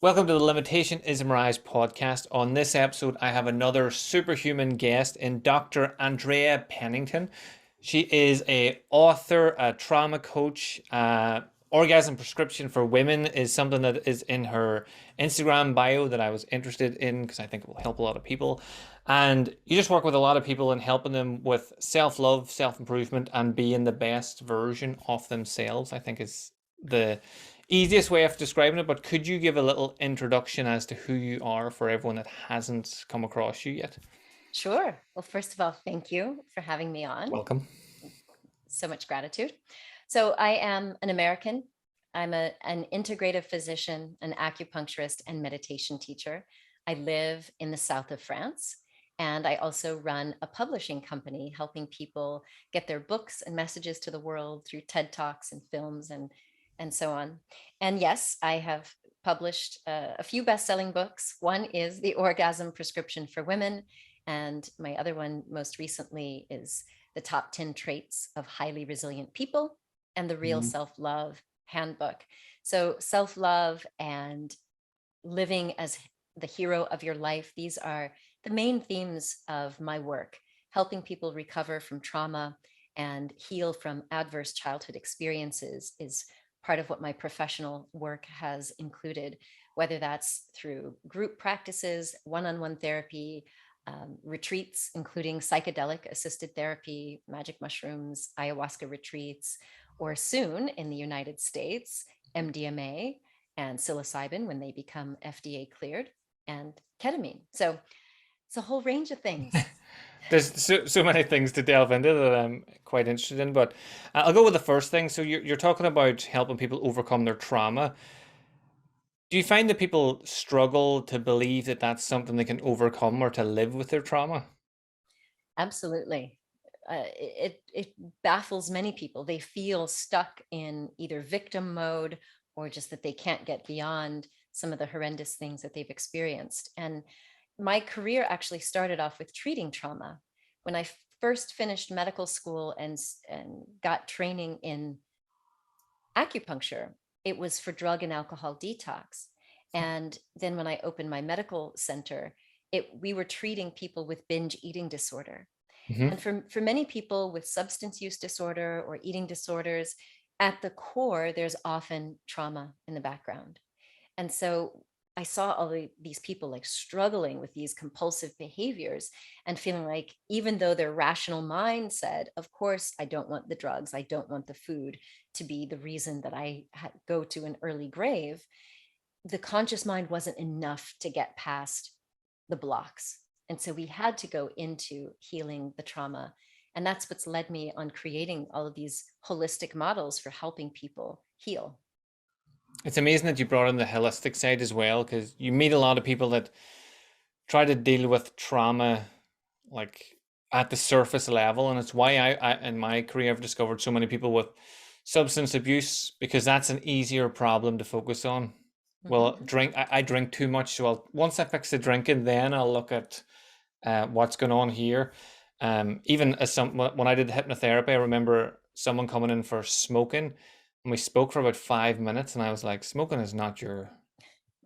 Welcome to the Limitation Isn't Rise podcast. On this episode, I have another superhuman guest in Dr. Andrea Pennington. She is a author, a trauma coach. Orgasm Prescription for Women is something that is in her Instagram bio that I was interested in because I think it will help a lot of people. And you just work with a lot of people and helping them with self-love, self-improvement, and being the best version of themselves, I think is the easiest way of describing it. But could you give a little introduction as to who you are for everyone that hasn't come across you yet? Sure. Well, first of all, thank you for having me on. Welcome. So much gratitude. So I am an American. I'm an integrative physician, an acupuncturist, and meditation teacher. I live in the south of France, and I also run a publishing company helping people get their books and messages to the world through TED Talks and films and so on. And yes, I have published a few best-selling books. One is The Orgasm Prescription for Women, and my other one most recently is The Top 10 Traits of Highly Resilient People and the Real Mhm. Self Love Handbook. So self-love and living as the hero of your life, these are the main themes of my work, helping people recover from trauma and heal from adverse childhood experiences is part of what my professional work has included, whether that's through group practices, one-on-one therapy, retreats, including psychedelic assisted therapy, magic mushrooms, ayahuasca retreats, or soon in the United States, MDMA and psilocybin when they become FDA cleared, and ketamine. So it's a whole range of things. There's so many things to delve into that I'm quite interested in, but I'll go with the first thing. So you're talking about helping people overcome their trauma. Do you find that people struggle to believe that that's something they can overcome or to live with their trauma? Absolutely. It baffles many people. They feel stuck in either victim mode or just that they can't get beyond some of the horrendous things that they've experienced. And my career actually started off with treating trauma. When I first finished medical school and got training in acupuncture, it was for drug and alcohol detox. And then when I opened my medical center, we were treating people with binge eating disorder. Hmm. And for many people with substance use disorder or eating disorders, at the core, there's often trauma in the background. And so I saw these people like struggling with these compulsive behaviors and feeling like even though their rational mind said, of course, I don't want the drugs, I don't want the food to be the reason that I go to an early grave, the conscious mind wasn't enough to get past the blocks. And so we had to go into healing the trauma. And that's what's led me on creating all of these holistic models for helping people heal. It's amazing that you brought in the holistic side as well, because you meet a lot of people that try to deal with trauma like at the surface level, and it's why I in my career I've discovered so many people with substance abuse because that's an easier problem to focus on. Mhm. Well, I drink too much, so once I fix the drinking, then I'll look at what's going on here. Even as when I did hypnotherapy, I remember someone coming in for smoking, and we spoke for about 5 minutes, and I was like, "Smoking is not your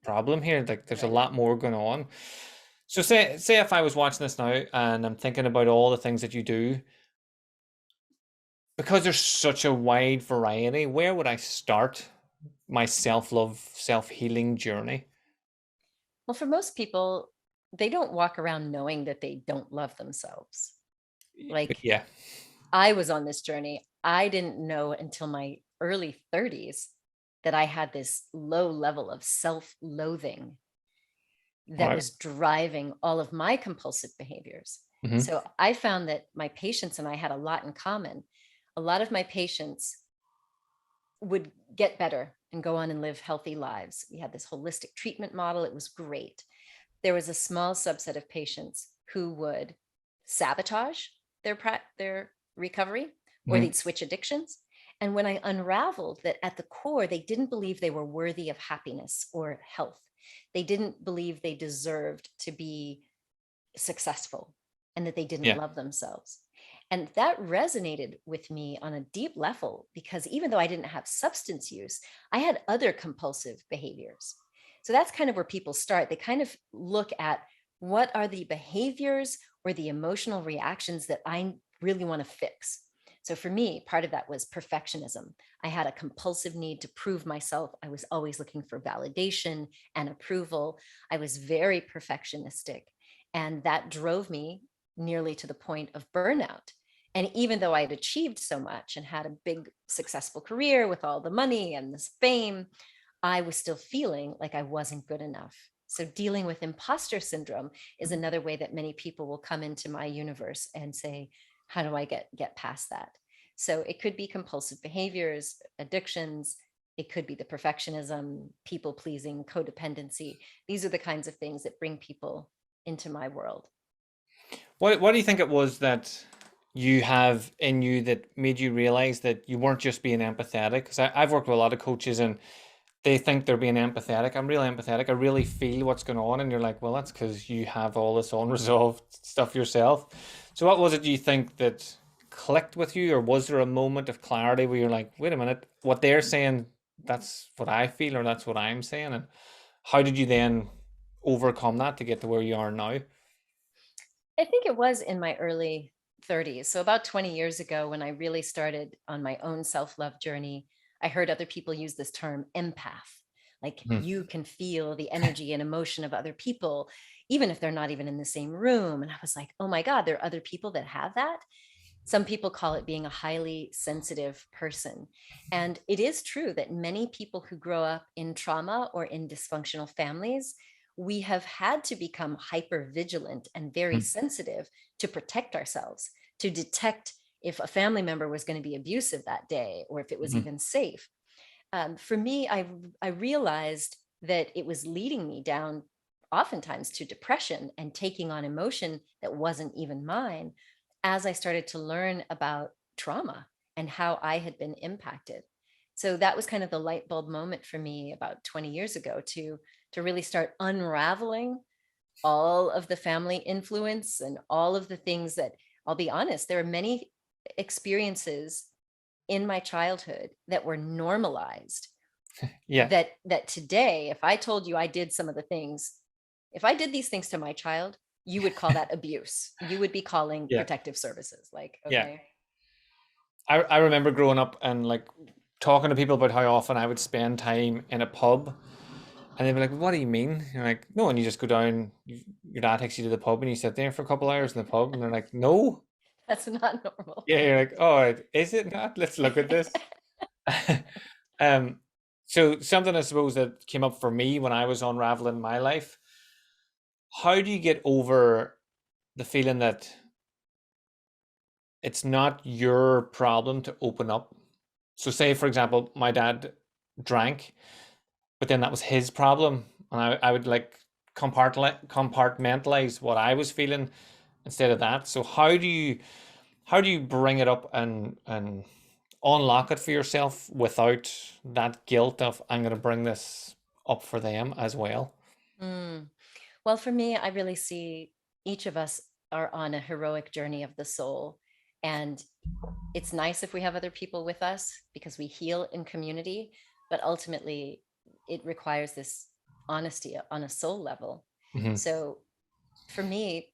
problem here. Like, there's a Right. lot more going on." So say if I was watching this now and I'm thinking about all the things that you do, because there's such a wide variety, where would I start my self-love, self-healing journey? Well, for most people, they don't walk around knowing that they don't love themselves. Like Yeah. I was on this journey. I didn't know until my early 30s that I had this low level of self-loathing that Wow. was driving all of my compulsive behaviors. Hmm. So I found that my patients and I had a lot in common. A lot of my patients would get better and go on and live healthy lives. We had this holistic treatment model. It was great. There was a small subset of patients who would sabotage their recovery, or Hmm. they'd switch addictions. And when I unraveled that at the core, they didn't believe they were worthy of happiness or health. They didn't believe they deserved to be successful and that they didn't Yeah. love themselves. And that resonated with me on a deep level because even though I didn't have substance use, I had other compulsive behaviors. So that's kind of where people start. They kind of look at what are the behaviors or the emotional reactions that I really want to fix. So for me, part of that was perfectionism. I had a compulsive need to prove myself. I was always looking for validation and approval. I was very perfectionistic. And that drove me nearly to the point of burnout. And even though I had achieved so much and had a big successful career with all the money and this fame, I was still feeling like I wasn't good enough. So dealing with imposter syndrome is another way that many people will come into my universe and say, how do I get past that? So it could be compulsive behaviors, addictions, it could be the perfectionism, people pleasing, codependency. These are the kinds of things that bring people into my world. What do you think it was that you have in you that made you realize that you weren't just being empathetic? Because I've worked with a lot of coaches and they think they're being empathetic. I'm really empathetic. I really feel what's going on. And you're like, well, that's because you have all this unresolved stuff yourself. So what was it you think that clicked with you? Or was there a moment of clarity where you're like, wait a minute, what they're saying, that's what I feel, or that's what I'm saying? And how did you then overcome that to get to where you are now? I think it was in my early 30s. So about 20 years ago, when I really started on my own self-love journey, I heard other people use this term empath. Like Mhm. you can feel the energy and emotion of other people, even if they're not even in the same room. And I was like, oh my God, there are other people that have that. Some people call it being a highly sensitive person. And it is true that many people who grow up in trauma or in dysfunctional families, we have had to become hyper vigilant and very sensitive to protect ourselves, to detect if a family member was going to be abusive that day or if it was Mhm. even safe. For me, I realized that it was leading me down oftentimes to depression and taking on emotion that wasn't even mine as I started to learn about trauma and how I had been impacted. So that was kind of the light bulb moment for me about 20 years ago to really start unraveling all of the family influence and all of the things that, I'll be honest, there are many experiences in my childhood that were normalized, Yeah, that today, if I told you I did some of the things, if I did these things to my child, you would call that abuse. You would be calling yeah, protective services. Like, yeah. okay. I remember growing up and like talking to people about how often I would spend time in a pub, and they'd be like, "What do you mean?" You're like, "No," and you just go down. Your dad takes you to the pub, and you sit there for a couple hours in the pub, and they're like, "No." That's not normal. Yeah, you're like, "Oh, is it not? Let's look at this." um, so something I suppose that came up for me when I was unraveling my life. How do you get over the feeling that it's not your problem to open up? So, say for example, my dad drank, but then that was his problem, and I would like compartmentalize what I was feeling instead of that. So how do you bring it up and unlock it for yourself without that guilt of I'm going to bring this up for them as well? Mm. Well, for me, I really see each of us are on a heroic journey of the soul. And it's nice if we have other people with us because we heal in community, but ultimately it requires this honesty on a soul level. Hmm. So for me,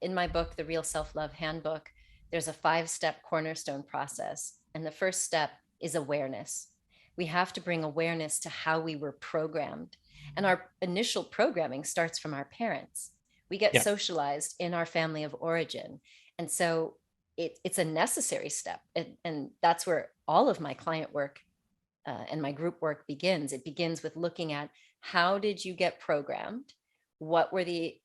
in my book, The Real Self Love Handbook, there's a 5-step cornerstone process. And the first step is awareness. We have to bring awareness to how we were programmed. And our initial programming starts from our parents. We get Yeah. socialized in our family of origin. And so it's a necessary step. And that's where all of my client work and my group work begins. It begins with looking at how did you get programmed? What were the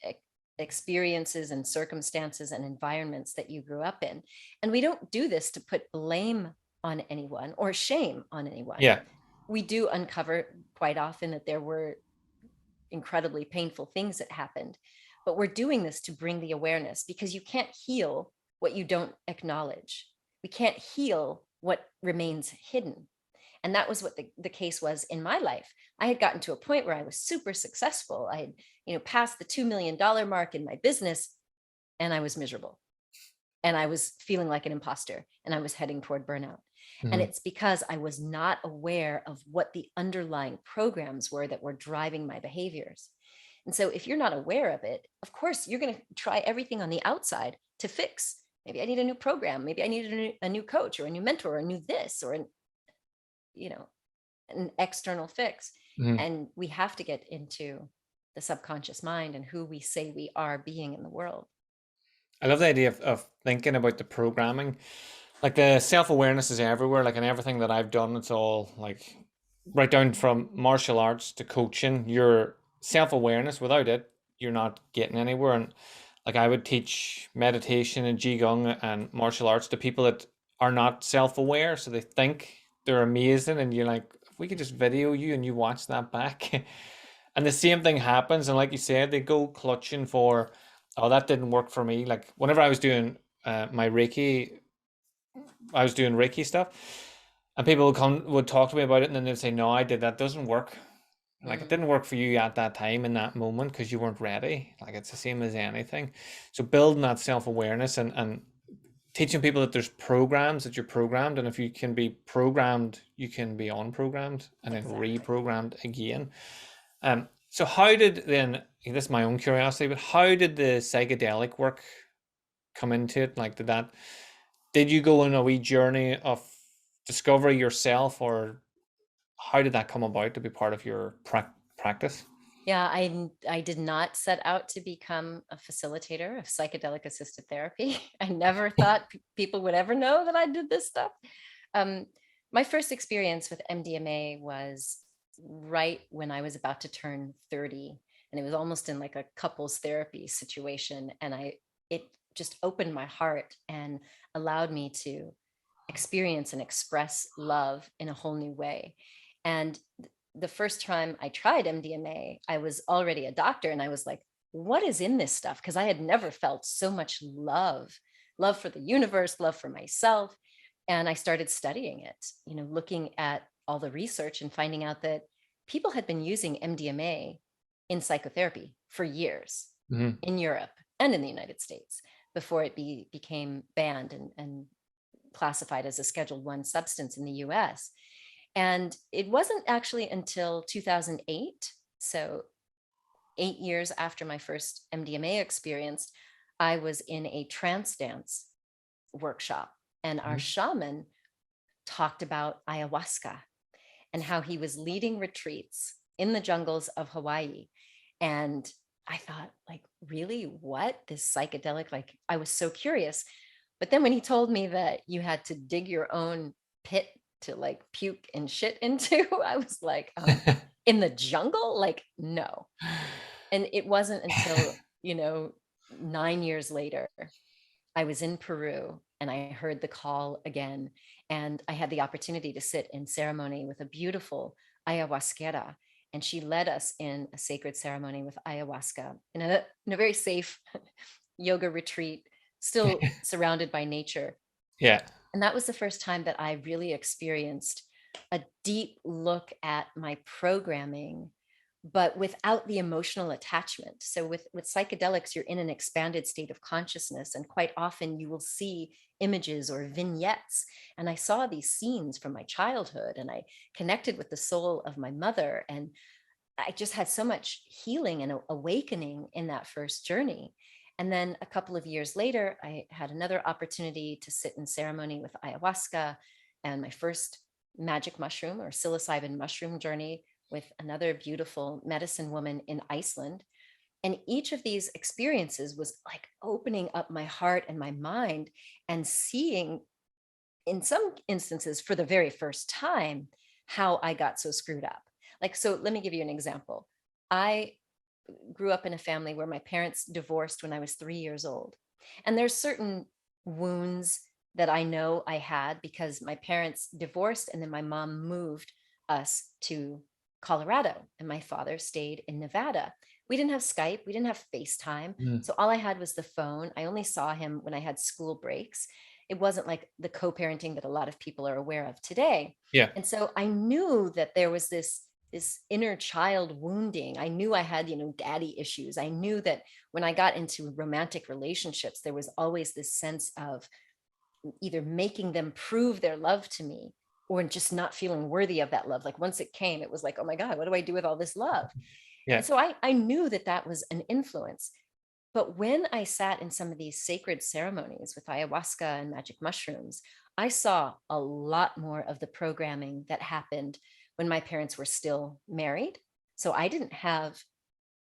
experiences and circumstances and environments that you grew up in? And we don't do this to put blame on anyone or shame on anyone. Yeah. We do uncover quite often that there were incredibly painful things that happened, but we're doing this to bring the awareness because you can't heal what you don't acknowledge. We can't heal what remains hidden. And that was what the case was in my life. I had gotten to a point where I was super successful. I had, passed the $2 million mark in my business, and I was miserable. And I was feeling like an imposter, and I was heading toward burnout. And Mhm. it's because I was not aware of what the underlying programs were that were driving my behaviors. And so if you're not aware of it, of course, you're going to try everything on the outside to fix. Maybe I need a new program. Maybe I need a new coach or a new mentor or a new this or you know, an external fix. Mhm. And we have to get into the subconscious mind and who we say we are being in the world. I love the idea of thinking about the programming. Like the self-awareness is everywhere. Like in everything that I've done, it's all like right down from martial arts to coaching. Your self-awareness, without it, you're not getting anywhere. And like I would teach meditation and qigong and martial arts to people that are not self-aware, so they think they're amazing, and you're like, if we could just video you and you watch that back. And the same thing happens, and like you said, they go clutching for, oh, that didn't work for me. Like whenever I was doing my Reiki, I was doing Reiki stuff, and people would talk to me about it, and then they'd say, "No, I did that. Doesn't work. Like it Mm, didn't work for you at that time in that moment because you weren't ready." Like it's the same as anything. So building that self awareness and teaching people that there's programs that you're programmed, and if you can be programmed, you can be unprogrammed and then exactly. reprogrammed again. So how did then? This is my own curiosity, but how did the psychedelic work come into it? Like, did you go on a wee journey of discovery yourself, or how did that come about to be part of your practice? Yeah, I did not set out to become a facilitator of psychedelic assisted therapy. I never thought people would ever know that I did this stuff. Um, my first experience with MDMA was right when I was about to turn 30, and it was almost in like a couples therapy situation. And it just opened my heart and allowed me to experience and express love in a whole new way. And the first time I tried MDMA, I was already a doctor and I was like, what is in this stuff? Because I had never felt so much love for the universe, love for myself. And I started studying it, looking at all the research and finding out that people had been using MDMA in psychotherapy for years Hmm. in Europe and in the United States before it became banned and classified as a Schedule I substance in the US. And it wasn't actually until 2008, so 8 years after my first MDMA experience, I was in a trance dance workshop, and our Hmm. shaman talked about ayahuasca and how he was leading retreats in the jungles of Hawaii. And I thought, like, really, what? This psychedelic? Like, I was so curious. But then when he told me that you had to dig your own pit to like puke and shit into, I was like, in the jungle? Like, no. And it wasn't until, 9 years later, I was in Peru and I heard the call again. And I had the opportunity to sit in ceremony with a beautiful ayahuasquera. And she led us in a sacred ceremony with ayahuasca in a very safe yoga retreat, still surrounded by nature. Yeah. And that was the first time that I really experienced a deep look at my programming, but without the emotional attachment. So with psychedelics, you're in an expanded state of consciousness, and quite often you will see images or vignettes. And I saw these scenes from my childhood, and I connected with the soul of my mother, and I just had so much healing and awakening in that first journey. And then a couple of years later, I had another opportunity to sit in ceremony with ayahuasca and my first magic mushroom or psilocybin mushroom journey with another beautiful medicine woman in Iceland. And each of these experiences was like opening up my heart and my mind and seeing, in some instances, for the very first time, how I got so screwed up. Like, so let me give you an example. I grew up in a family where my parents divorced when I was 3 years old. And there's certain wounds that I know I had because my parents divorced and then my mom moved us to Colorado and my father stayed in Nevada. We didn't have Skype, we didn't have FaceTime. Mm. So all I had was the phone. I only saw him when I had school breaks. It wasn't like the co-parenting that a lot of people are aware of today. Yeah. And so I knew that there was this inner child wounding. I knew I had, daddy issues. I knew that when I got into romantic relationships, there was always this sense of either making them prove their love to me or just not feeling worthy of that love. Like once it came, it was like, oh my God, what do I do with all this love? Yeah. And so I knew that that was an influence. But when I sat in some of these sacred ceremonies with ayahuasca and magic mushrooms, I saw a lot more of the programming that happened when my parents were still married. So I didn't have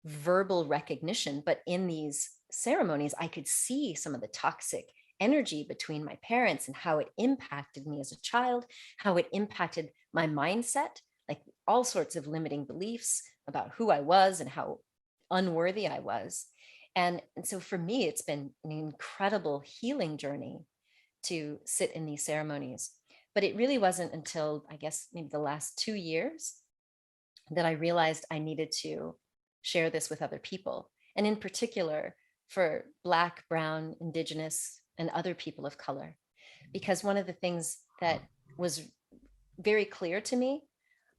verbal recognition, but in these ceremonies, I could see some of the toxic energy between my parents and how it impacted me as a child, how it impacted my mindset, like all sorts of limiting beliefs about who I was and how unworthy I was. And so for me, it's been an incredible healing journey to sit in these ceremonies. But it really wasn't until, I guess, maybe the last 2 years that I realized I needed to share this with other people. And in particular, for Black, Brown, Indigenous, and other people of color. Because one of the things that was very clear to me,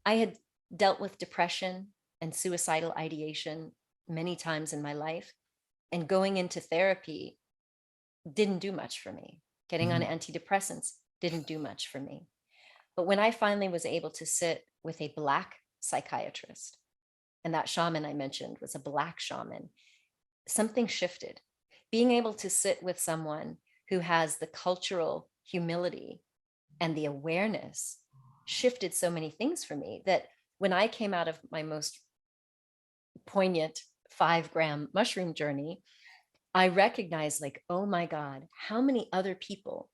I had dealt with depression and suicidal ideation many times in my life. And going into therapy didn't do much for me. Getting on Mhm. antidepressants didn't do much for me. But when I finally was able to sit with a Black psychiatrist, and that shaman I mentioned was a Black shaman, something shifted. Being able to sit with someone who has the cultural humility and the awareness shifted so many things for me that when I came out of my most poignant 5 gram mushroom journey, I recognized, like, oh my God, how many other people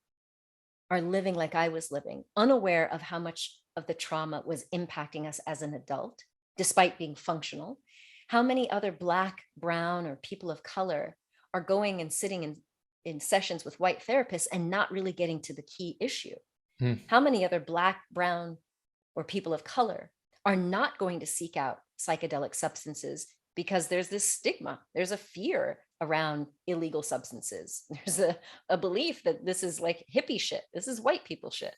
are living like I was living, unaware of how much of the trauma was impacting us as an adult, despite being functional. How many other Black, Brown, or people of color are going and sitting in sessions with white therapists and not really getting to the key issue? Mm. How many other Black, Brown, or people of color are not going to seek out psychedelic substances because there's this stigma, there's a fear around illegal substances, there's a belief that this is like hippie shit, this is white people shit.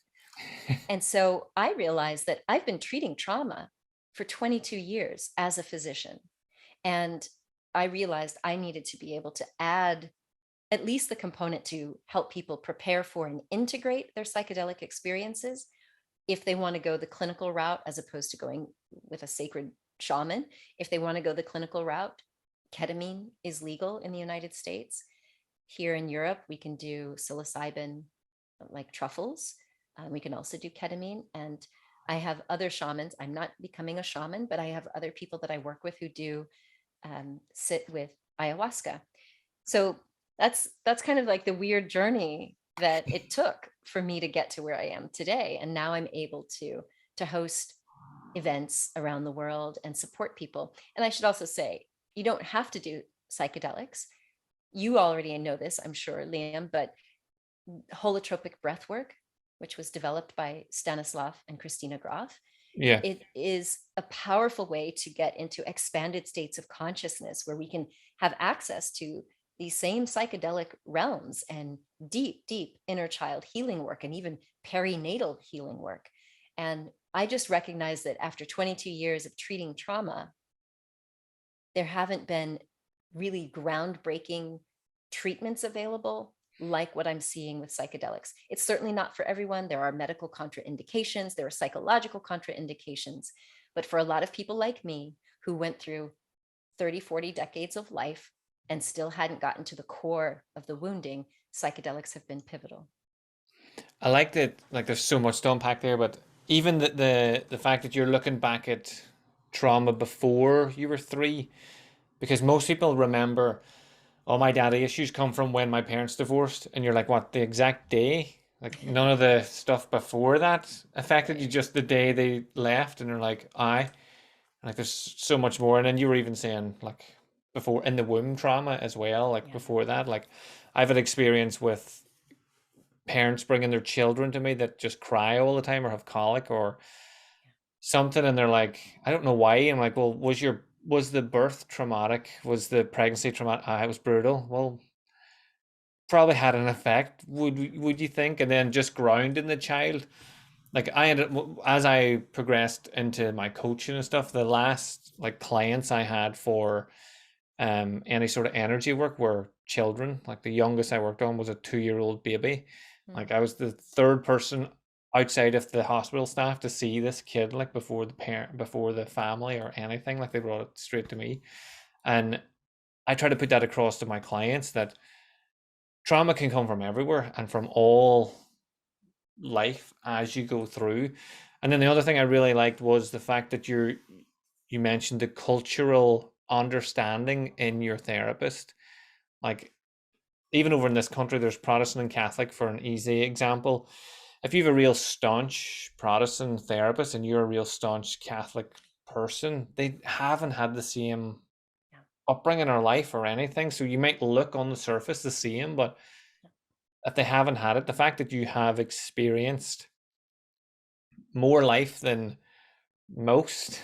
And so I realized that I've been treating trauma for 22 years as a physician. And I realized I needed to be able to add at least the component to help people prepare for and integrate their psychedelic experiences if they want to go the clinical route as opposed to going with a sacred shaman. If they want to go the clinical route, ketamine is legal in the United States. Here in Europe, we can do psilocybin like truffles. We can also do ketamine. And I have other shamans. I'm not becoming a shaman, but I have other people that I work with who do sit with ayahuasca. So that's kind of like the weird journey that it took for me to get to where I am today. And now I'm able to host events around the world and support people. And I should also say, you don't have to do psychedelics. You already know this, I'm sure, Liam, but holotropic breath work, which was developed by Stanislav and Christina Grof, Yeah. it is a powerful way to get into expanded states of consciousness where we can have access to these same psychedelic realms and deep, deep inner child healing work and even perinatal healing work. And I just recognize that after 22 years of treating trauma, there haven't been really groundbreaking treatments available like what I'm seeing with psychedelics. It's certainly not for everyone. There are medical contraindications, there are psychological contraindications. But for a lot of people like me who went through 30, 40 decades of life and still hadn't gotten to the core of the wounding, psychedelics have been pivotal. I like that, like there's so much to unpack there, but even the fact that you're looking back at trauma before you were 3, because most people remember, oh, my daddy issues come from when my parents divorced, and you're like, what, the exact day? Like none of the stuff before that affected you, Right. just the day they left, and you're like, aye. Like there's so much more. And then you were even saying like before in the womb trauma as well, like Yeah. before that, like I've had experience with parents bringing their children to me that just cry all the time or have colic or something, and they're like, I don't know why. I'm like, well, was the birth traumatic? Was the pregnancy traumatic? Ah, it was brutal. Well, probably had an effect. Would you think? And then just grounding the child. Like I ended as I progressed into my coaching and stuff. The last like clients I had for any sort of energy work were children. Like the youngest I worked on was a 2-year-old baby, Mm. Like I was the third person outside of the hospital staff to see this kid, like before the parent, before the family or anything. Like they brought it straight to me. And I try to put that across to my clients that trauma can come from everywhere and from all life as you go through. And then the other thing I really liked was the fact that you mentioned the cultural understanding in your therapist. Like even over in this country, there's Protestant and Catholic for an easy example. If you have a real staunch Protestant therapist and you're a real staunch Catholic person, they haven't had the same Yeah. upbringing or life or anything. So you might look on the surface the same, but if they haven't had it, the fact that you have experienced more life than most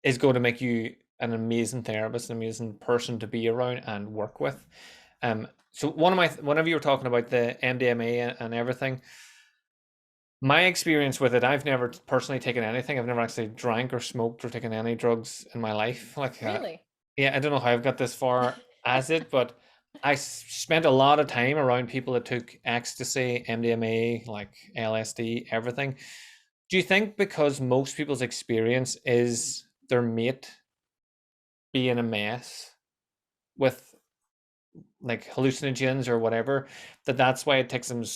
is going to make you an amazing therapist, an amazing person to be around and work with. So whenever you were talking about the MDMA and everything, my experience with it, I've never personally taken anything. I've never actually drank or smoked or taken any drugs in my life. Like, Really? yeah, I don't know how I've got this far as it, but I spent a lot of time around people that took ecstasy, MDMA, like LSD, everything. Do you think because most people's experience is their mate being a mess with like hallucinogens or whatever, that's why it takes them it's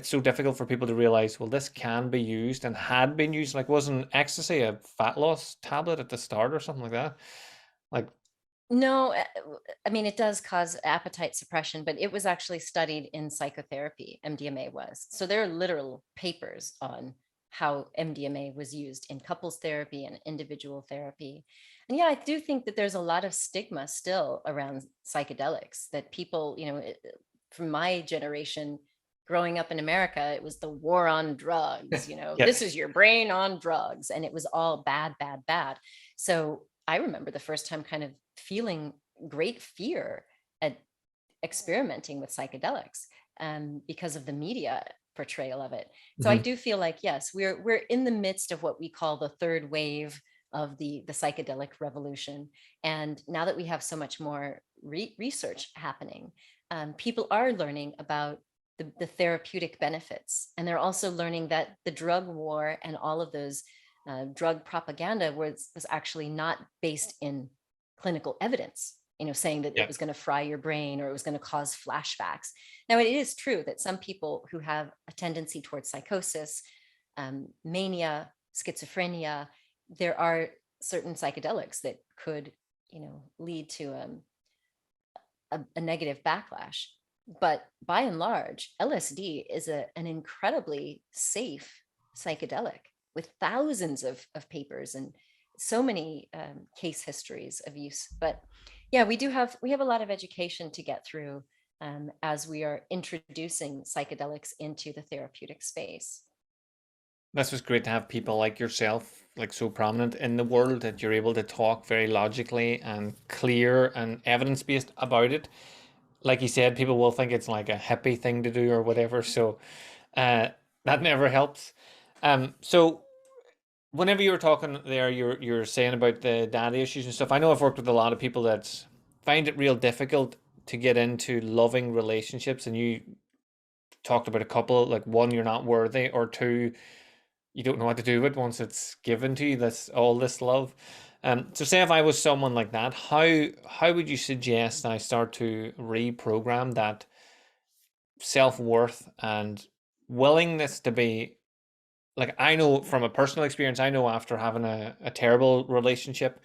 so difficult for people to realize, well, this can be used and had been used. Like, wasn't ecstasy a fat loss tablet at the start or something like that? Like, No, I mean, it does cause appetite suppression, but it was actually studied in psychotherapy, MDMA was. So there are literal papers on how MDMA was used in couples therapy and individual therapy. And yeah, I do think that there's a lot of stigma still around psychedelics that people, from my generation growing up in America, it was the war on drugs, yeah, this is your brain on drugs. And it was all bad, bad, bad. So I remember the first time kind of feeling great fear at experimenting with psychedelics because of the media portrayal of it. So I mhm. do feel like, yes, we're in the midst of what we call the third wave of the psychedelic revolution. And now that we have so much more research happening, people are learning about the therapeutic benefits. And they're also learning that the drug war and all of those drug propaganda was actually not based in clinical evidence, saying that it Yeah. was going to fry your brain or it was going to cause flashbacks. Now, it is true that some people who have a tendency towards psychosis, mania, schizophrenia, there are certain psychedelics that could, lead to a negative backlash. But by and large, LSD is an incredibly safe psychedelic with thousands of papers and so many case histories of use. But yeah, we have a lot of education to get through as we are introducing psychedelics into the therapeutic space. That's just great to have people like yourself, like so prominent in the world that you're able to talk very logically and clear and evidence based about it. Like you said, people will think it's like a hippie thing to do or whatever. So uh, that never helps. So whenever you were talking there, you're saying about the daddy issues and stuff. I know I've worked with a lot of people that find it real difficult to get into loving relationships, and you talked about a couple, like one, you're not worthy, or two, you don't know what to do with once it's given to you, this all this love. So say if I was someone like that, how would you suggest I start to reprogram that self-worth and willingness to be, like, I know from a personal experience, I know after having a terrible relationship,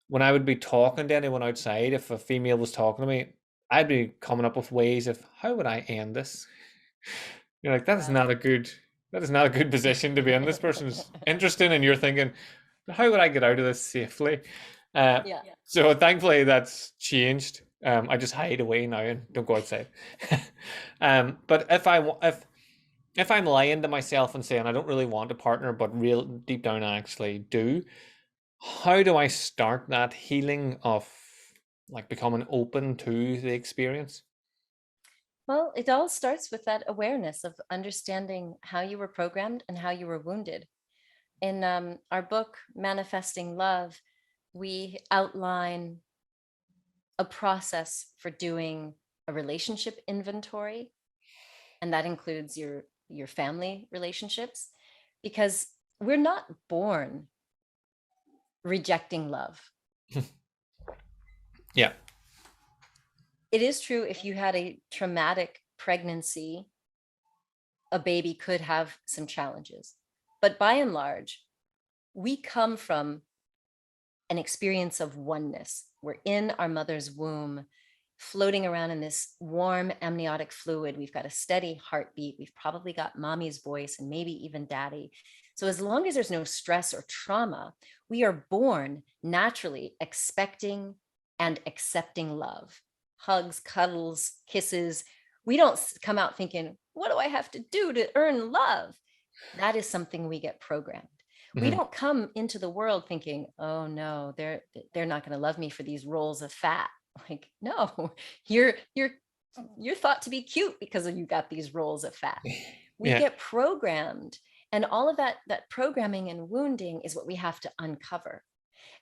when I would be talking to anyone outside, if a female was talking to me, I'd be coming up with ways of how would I end this. You're like, Wow. that is not a good position to be in. This person's interesting, and you're thinking, how would I get out of this safely? Uh, Yeah. so thankfully that's changed. I just hide away now and don't go outside. But if I'm lying to myself and saying I don't really want a partner, but real deep down I actually do, how do I start that healing of like becoming open to the experience? Well, it all starts with that awareness of understanding how you were programmed and how you were wounded. In our book, Manifesting Love, we outline a process for doing a relationship inventory, And that includes your family relationships, because we're not born rejecting love. Yeah. It is true, if you had a traumatic pregnancy, a baby could have some challenges. But by and large, we come from an experience of oneness. We're in our mother's womb, floating around in this warm amniotic fluid. We've got a steady heartbeat. We've probably got mommy's voice and maybe even daddy. So as long as there's no stress or trauma, we are born naturally expecting and accepting love. Hugs, cuddles, kisses. We don't come out thinking, what do I have to do to earn love? That is something we get programmed. We Hmm. don't come into the world thinking, oh no, they're not going to love me for these rolls of fat. Like, no, you're thought to be cute because you got these rolls of fat. We Yeah. get programmed, and all of that programming and wounding is what we have to uncover.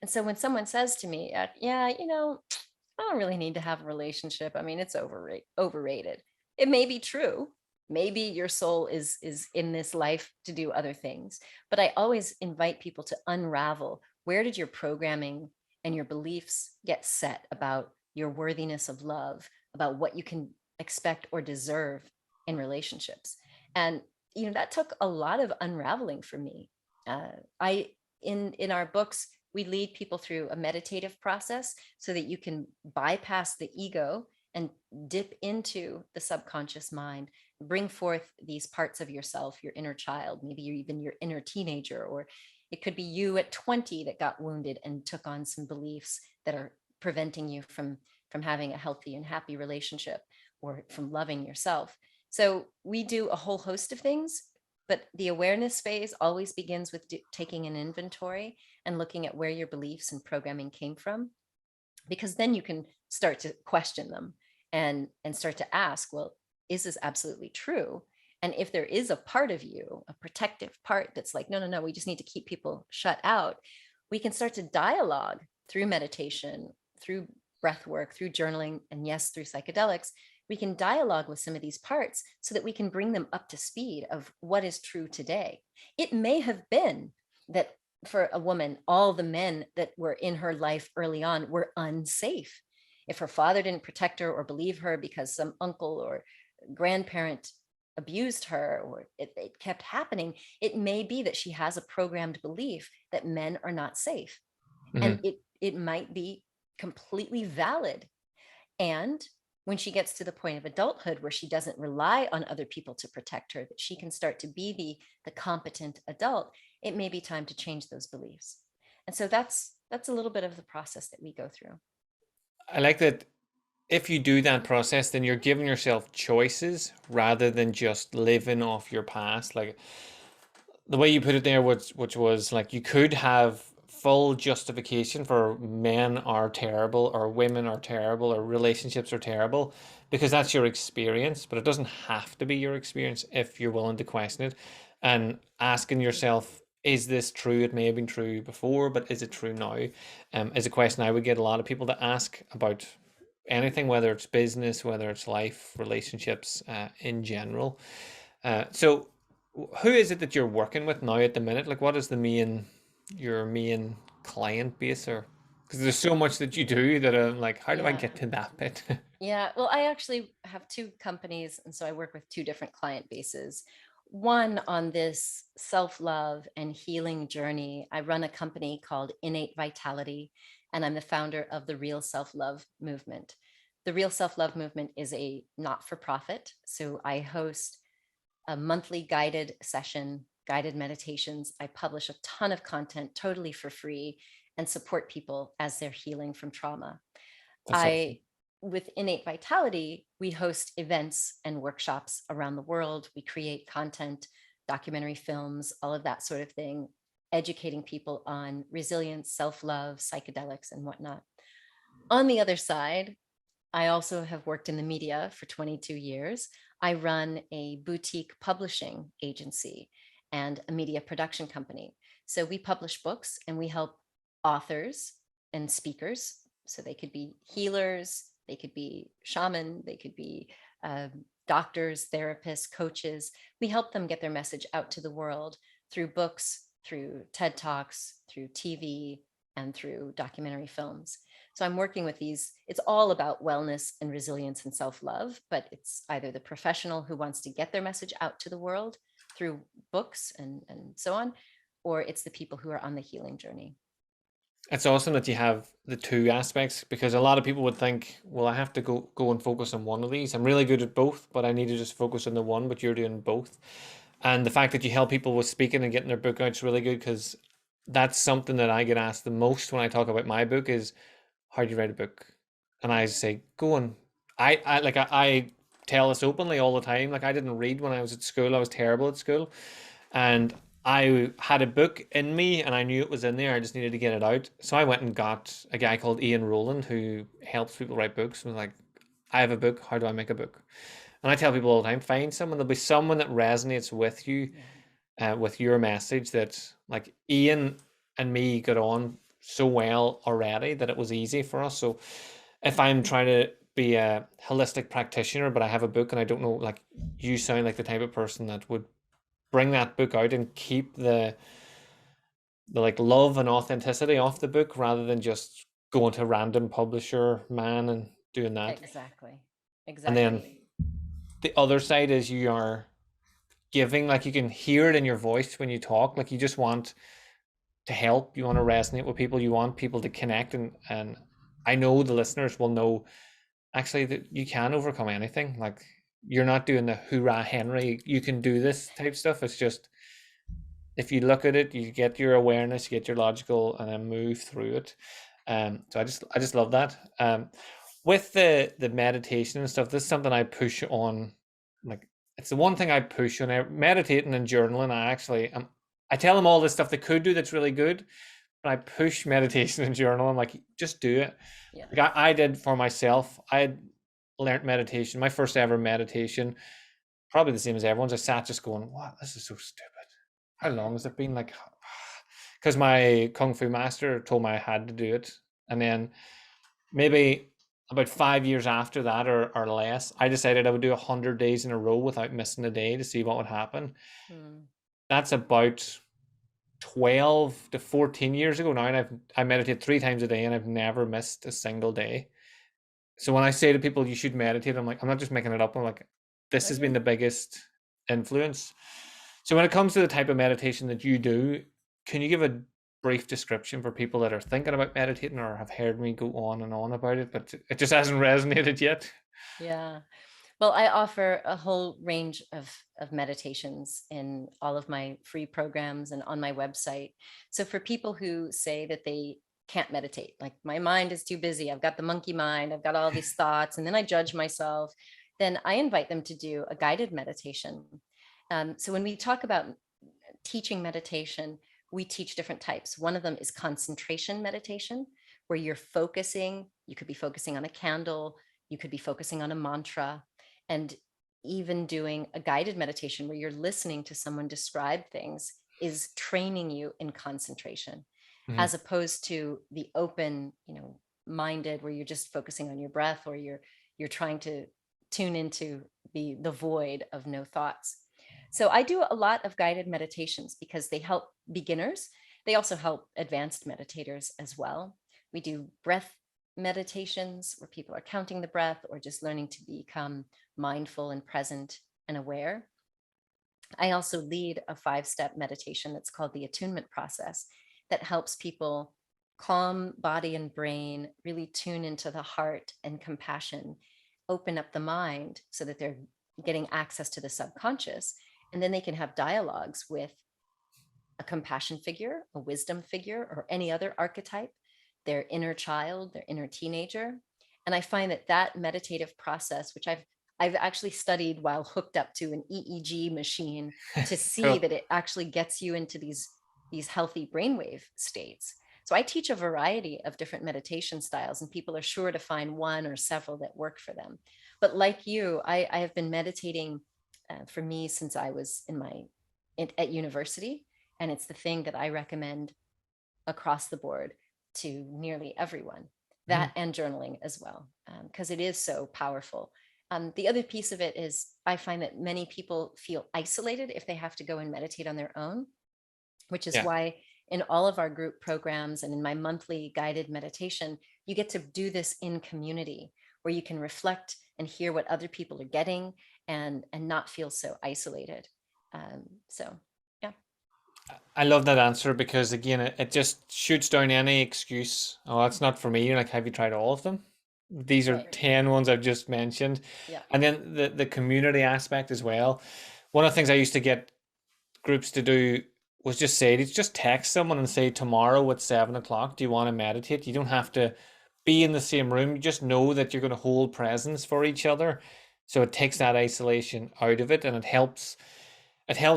And so when someone says to me, yeah, I don't really need to have a relationship. I mean, it's overrated. It may be true. Maybe your soul is in this life to do other things. But I always invite people to unravel, where did your programming and your beliefs get set about your worthiness of love, about what you can expect or deserve in relationships. And that took a lot of unraveling for me. I in our books, we lead people through a meditative process so that you can bypass the ego and dip into the subconscious mind, bring forth these parts of yourself, your inner child, maybe even your inner teenager, or it could be you at 20 that got wounded and took on some beliefs that are preventing you from having a healthy and happy relationship, or from loving yourself. So we do a whole host of things, but the awareness phase always begins with taking an inventory and looking at where your beliefs and programming came from, because then you can start to question them and start to ask, well, is this absolutely true? And if there is a part of you, a protective part that's like, no, no, no, we just need to keep people shut out, we can start to dialogue through meditation, through breath work, through journaling, and yes, through psychedelics. We can dialogue with some of these parts so that we can bring them up to speed of what is true today. It may have been that for a woman, all the men that were in her life early on were unsafe. If her father didn't protect her or believe her because some uncle or grandparent abused her, or it kept happening, it may be that she has a programmed belief that men are not safe. And Hmm. it might be completely valid. And when she gets to the point of adulthood where she doesn't rely on other people to protect her, that she can start to be the competent adult, it may be time to change those beliefs. And so that's a little bit of the process that we go through. I like that if you do that process, then you're giving yourself choices rather than just living off your past. Like the way you put it there, which was like you could have full justification for men are terrible or women are terrible or relationships are terrible because that's your experience, but it doesn't have to be your experience if you're willing to question it and asking yourself, is this true? It may have been true before, but is it true now? Is a question I would get a lot of people to ask about anything, whether it's business, whether it's life, relationships, in general. So who is it that you're working with now at the minute? Like, what is your main client base, or because there's so much that you do that I'm like, how do I Yeah. get to that bit? Yeah. Well, I actually have two companies. And so I work with two different client bases. One on this self love and healing journey. I run a company called Innate Vitality, and I'm the founder of the Real Self Love Movement. The Real Self Love Movement is a not for profit. So I host a monthly guided session, guided meditations. I publish a ton of content totally for free and support people as they're healing from trauma. That's awesome. I, with Innate Vitality, we host events and workshops around the world. We create content, documentary films, all of that sort of thing, educating people on resilience, self love, psychedelics, and whatnot. On the other side, I also have worked in the media for 22 years. I run a boutique publishing agency and a media production company. So we publish books and we help authors and speakers. So they could be healers, they could be shaman, they could be doctors, therapists, coaches. We help them get their message out to the world through books, through TED Talks, through TV, and through documentary films. So I'm working with these. It's all about wellness and resilience and self-love, but it's either the professional who wants to get their message out to the world through books and so on, or it's the people who are on the healing journey. It's awesome that you have the two aspects, because a lot of people would think, well, I have to go and focus on one of these. I'm really good at both, but I need to just focus on the one, but you're doing both. And the fact that you help people with speaking and getting their book out is really good, because that's something that I get asked the most when I talk about my book is, how do you write a book? And I say, go on. I tell this openly all the time. Like, I didn't read when I was at school. I was terrible at school. And I had a book in me and I knew it was in there. I just needed to get it out. So I went and got a guy called Ian Rowland who helps people write books. And was like, I have a book. How do I make a book? And I tell people all the time, find someone. There'll be someone that resonates with you, with your message. That, like, Ian and me got on so well already that it was easy for us. So if I'm trying to be a holistic practitioner, but I have a book and I don't know, like, you sound like the type of person that would bring that book out and keep the like love and authenticity off the book, rather than just going to a random publisher man and doing that. Exactly. And then Exactly. the other side is you are giving, like, you can hear it in your voice when you talk, like you just want to help, you want to resonate with people, you want people to connect, and I know the listeners will know actually that you can overcome anything. Like, you're not doing the hoorah Henry, you can do this type stuff. It's just, if you look at it, you get your awareness, you get your logical, and then move through it. So I just love that. With the meditation and stuff, this is something I push on. Like, it's the one thing I push on. Meditating and journaling, I tell them all this stuff they could do that's really good, but I push meditation and journaling. Like, just do it. Yeah. Like, I did for myself. I had learned meditation, my first ever meditation, probably the same as everyone's. I sat just going, "What? This is so stupid. How long has it been?" Like, because my kung fu master told me I had to do it. And then maybe about 5 years after that, or less, I decided I would do 100 days in a row without missing a day to see what would happen. Mm. That's about 12 to 14 years ago now, and I meditate 3 times a day and I've never missed a single day. So when I say to people you should meditate, I'm like, I'm not just making it up. I'm like, this has been the biggest influence. So when it comes to the type of meditation that you do, can you give a brief description for people that are thinking about meditating or have heard me go on and on about it, but it just hasn't resonated yet? Yeah. Well, I offer a whole range of meditations in all of my free programs and on my website. So for people who say that they can't meditate, like, my mind is too busy, I've got the monkey mind, I've got all these thoughts, and then I judge myself, then I invite them to do a guided meditation. So when we talk about teaching meditation, we teach different types. One of them is concentration meditation, where you're focusing. You could be focusing on a candle, you could be focusing on a mantra, and even doing a guided meditation where you're listening to someone describe things is training you in concentration, Mhm. as opposed to the open, minded, where you're just focusing on your breath, or you're trying to tune into the void of no thoughts. So I do a lot of guided meditations because they help beginners. They also help advanced meditators as well. We do breath meditations where people are counting the breath or just learning to become mindful and present and aware. I also lead a 5-step meditation that's called the attunement process, that helps people calm body and brain, really tune into the heart and compassion, open up the mind so that they're getting access to the subconscious. And then they can have dialogues with a compassion figure, a wisdom figure, or any other archetype, their inner child, their inner teenager. And I find that meditative process, which I've actually studied while hooked up to an EEG machine, to see Cool. that it actually gets you into these healthy brainwave states. So I teach a variety of different meditation styles, and people are sure to find one or several that work for them. But like you, I have been meditating for me since I was at university, and it's the thing that I recommend across the board to nearly everyone. That Mhm. and journaling as well, because it is so powerful. The other piece of it is I find that many people feel isolated if they have to go and meditate on their own, which is Yeah. why in all of our group programs and in my monthly guided meditation, you get to do this in community where you can reflect and hear what other people are getting and not feel so isolated. So yeah. I love that answer because again, it just shoots down any excuse. Oh, that's not for me. You're like, have you tried all of them? These are Right. 10 ones I've just mentioned. Yeah. And then the community aspect as well. One of the things I used to get groups to do was just text someone and say, tomorrow at 7 o'clock, do you want to meditate? You don't have to be in the same room. You just know that you're going to hold presence for each other. So it takes that isolation out of it, and it helps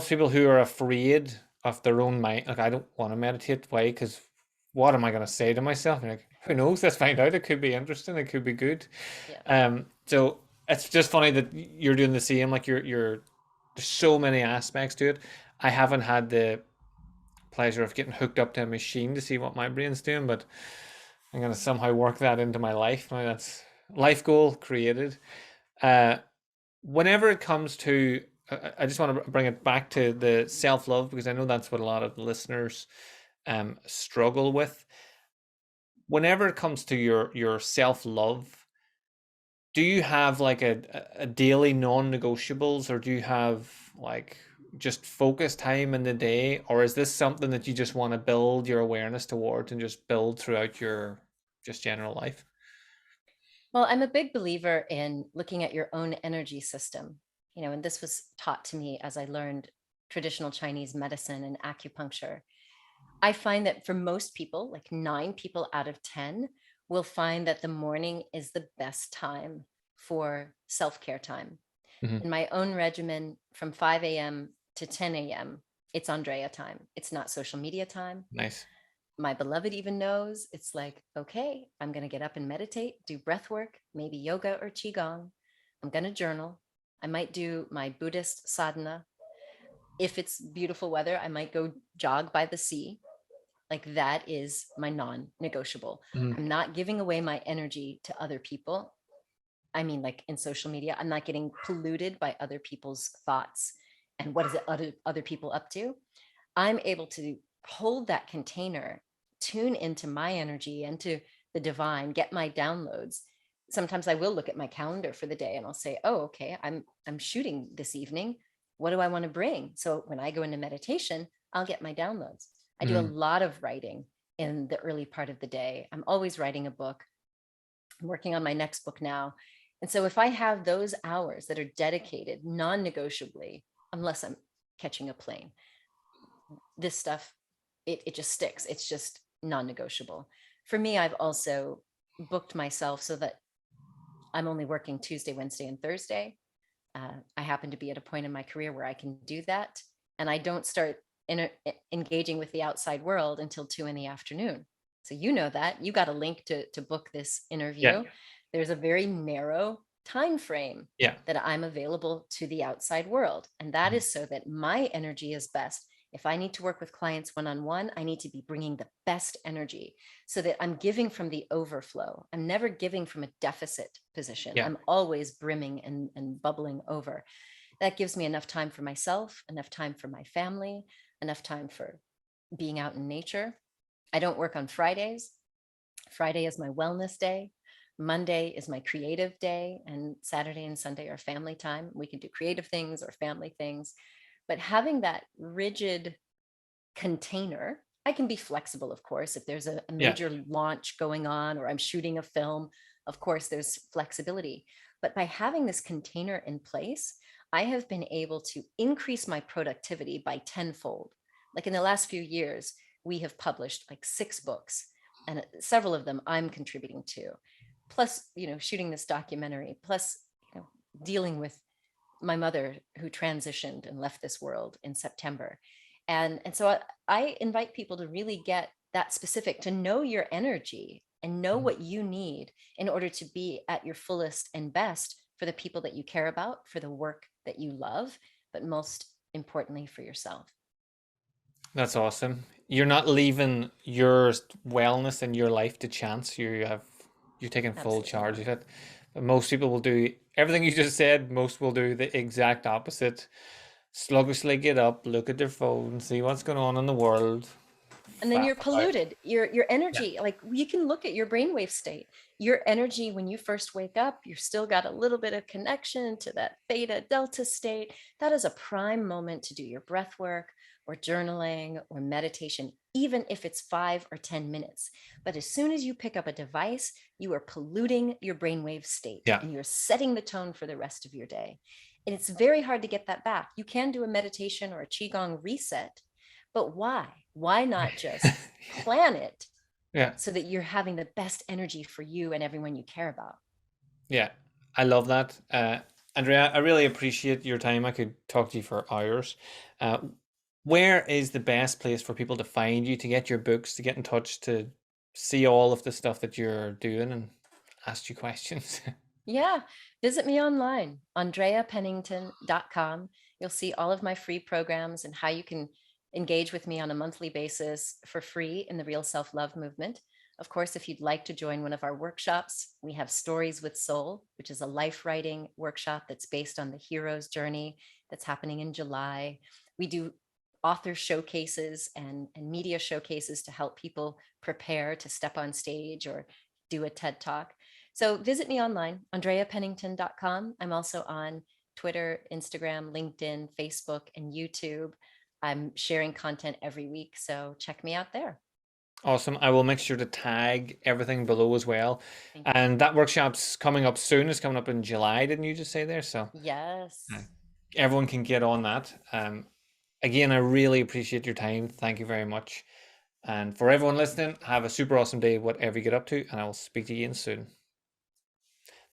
people who are afraid of their own mind. Like, I don't want to meditate. Why? Because what am I going to say to myself? And like, who knows? Let's find out. It could be interesting. It could be good. Yeah. So it's just funny that you're doing the same. Like, there's so many aspects to it. I haven't had the pleasure of getting hooked up to a machine to see what my brain's doing, but I'm gonna somehow work that into my life. Now that's life goal created. Uh, Whenever it comes to, I just want to bring it back to the self love because I know that's what a lot of listeners struggle with. Whenever it comes to your self love, do you have like a daily non-negotiables, or do you have like just focus time in the day, or is this something that you just want to build your awareness towards and just build throughout your just general life? Well, I'm a big believer in looking at your own energy system, and this was taught to me as I learned traditional Chinese medicine and acupuncture. I find that for most people, like 9 people out of 10, will find that the morning is the best time for self care time. Hmm. In my own regimen, from 5 a.m. to 10 a.m., it's Andrea time. It's not social media time. Nice. My beloved even knows it's like, okay, I'm going to get up and meditate, do breath work, maybe yoga or qigong. I'm going to journal. I might do my Buddhist sadhana. If it's beautiful weather, I might go jog by the sea. Like that is my non-negotiable. Hmm. I'm not giving away my energy to other people. I mean, like in social media, I'm not getting polluted by other people's thoughts and what is it other people up to. I'm able to hold that container, tune into my energy and to the divine, get my downloads. Sometimes I will look at my calendar for the day and I'll say, "Oh, okay, I'm shooting this evening. What do I want to bring?" So when I go into meditation, I'll get my downloads. I do a Hmm. lot of writing in the early part of the day. I'm always writing a book. I'm working on my next book now. And so if I have those hours that are dedicated non-negotiably, unless I'm catching a plane, this stuff, it just sticks. It's just non-negotiable. For me, I've also booked myself so that I'm only working Tuesday, Wednesday, and Thursday. I happen to be at a point in my career where I can do that. And I don't start engaging with the outside world until 2 in the afternoon. So you know that. You got a link to book this Yeah. interview. There's a very narrow time frame Yeah. that I'm available to the outside world. And that Mhm. is so that my energy is best. If I need to work with clients one-on-one, I need to be bringing the best energy so that I'm giving from the overflow. I'm never giving from a deficit position. Yeah. I'm always brimming and bubbling over. That gives me enough time for myself, enough time for my family, enough time for being out in nature. I don't work on Fridays. Friday is my wellness day. Monday is my creative day, and Saturday and Sunday are family time. We can do creative things or family things. But having that rigid container, I can be flexible, of course. If there's a Yeah. major launch going on or I'm shooting a film, of course, there's flexibility. But by having this container in place, I have been able to increase my productivity by tenfold. Like in the last few years, we have published like 6 books, and several of them I'm contributing to. Plus, shooting this documentary, plus, dealing with my mother who transitioned and left this world in September. And so I invite people to really get that specific, to know your energy and know Mhm. what you need in order to be at your fullest and best for the people that you care about, for the work that you love, but most importantly for yourself. That's awesome. You're not leaving your wellness and your life to chance. you're taking full Absolutely charge not. of it. But most people will do everything you just said. Most will do the exact opposite. Sluggishly get up, look at their phone, see what's going on in the world, And then faff you're about. polluted. Your Yeah, energy, like you can look at your brainwave state. Your energy when you first wake up, you're still got a little bit of connection to that theta delta state. That is a prime moment to do your breath work or journaling or meditation, even if it's 5 or 10 minutes. But as soon as you pick up a device, you are polluting your brainwave state yeah. and you're setting the tone for the rest of your day. And it's very hard to get that back. You can do a meditation or a qigong reset, but why? Why not just plan it Yeah, so that you're having the best energy for you and everyone you care about? yeah. I love that. Andrea, I really appreciate your time. I could talk to you for hours. Uh, where is the best place for people to find you, to get your books, to get in touch, to see all of the stuff that you're doing and ask you questions? Yeah, visit me online, andreapennington.com. You'll see all of my free programs and how you can engage with me on a monthly basis for free in the Real Self Love movement. Of course, if you'd like to join one of our workshops, we have Stories with Soul, which is a life writing workshop that's based on the hero's journey that's happening in July. We do author showcases and media showcases to help people prepare to step on stage or do a TED Talk. So visit me online, andreapennington.com. I'm also on Twitter, Instagram, LinkedIn, Facebook, and YouTube. I'm sharing content every week, so check me out there. Awesome. I will make sure to tag everything below as well. Thank you. And that workshop's coming up soon. It's coming up in July, didn't you just say there? So uh, Yes. everyone can get on that. Again, I really appreciate your time. Thank you very much. And for everyone listening, have a super awesome day, whatever you get up to, and I will speak to you again soon.